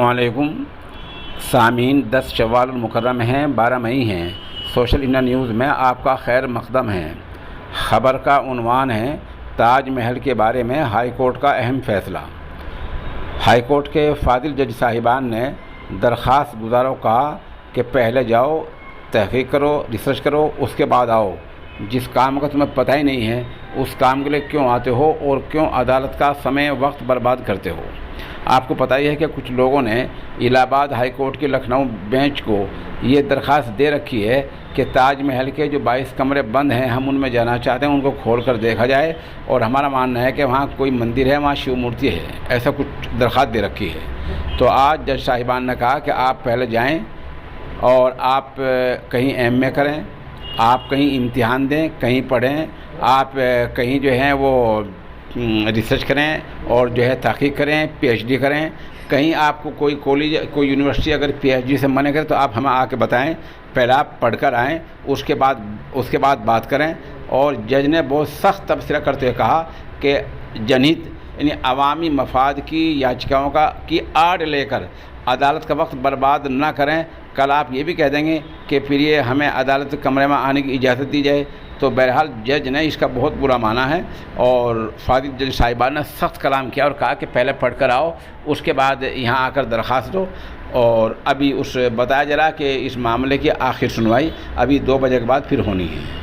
अस्सलामुअलैकुम सामीन 10 शव्वाल मुकर्रम हैं, 12 मई हैं। सोशल इंडिया न्यूज़ में आपका खैर मकदम है। ख़बर का उन्वान है ताज महल के बारे में हाई कोर्ट का अहम फैसला। हाई कोर्ट के फादिल जज साहिबान ने दरख्वास्त गुजारों कहा कि पहले जाओ, तहक़ीक़ करो, रिसर्च करो, उसके बाद आओ। जिस काम का तुम्हें पता ही नहीं है उस काम के लिए क्यों आते हो और क्यों अदालत का समय वक्त बर्बाद करते हो। आपको पता ही है कि कुछ लोगों ने इलाहाबाद हाई कोर्ट के लखनऊ बेंच को ये दरख्वास्त दे रखी है कि ताज महल के जो 22 कमरे बंद हैं हम उनमें जाना चाहते हैं, उनको खोल कर देखा जाए और हमारा मानना है कि वहाँ कोई मंदिर है, वहाँ शिव मूर्ति है, ऐसा कुछ दरख्वास्त दे रखी है। तो आज जज साहिबान ने कहा कि आप पहले जाएँ और आप कहीं MA करें, आप कहीं इम्तिहान दें, कहीं पढ़ें, आप कहीं जो है वो रिसर्च करें और जो है तहक़ीक़ करें, PhD करें। कहीं आपको कोई कॉलेज, कोई यूनिवर्सिटी अगर PhD से मना करे तो आप हमें आके बताएं। पहले आप पढ़ कर आएँ, उसके बाद बात करें। और जज ने बहुत सख्त तबसरा करते हुए कहा कि जनहित यानी अवामी मफाद की याचिकाओं की आड़ लेकर अदालत का वक्त बर्बाद ना करें। कल आप ये भी कह देंगे कि फिर ये हमें अदालत कमरे में आने की इजाज़त दी जाए। तो बहरहाल जज ने इसका बहुत बुरा माना है और फादिल जज साहिबान ने सख्त कलाम किया और कहा कि पहले पढ़ कर आओ, उसके बाद यहाँ आकर दरख्वास्त दो। और अभी बताया जा रहा कि इस मामले की आखिर सुनवाई अभी 2 बजे के बाद फिर होनी है।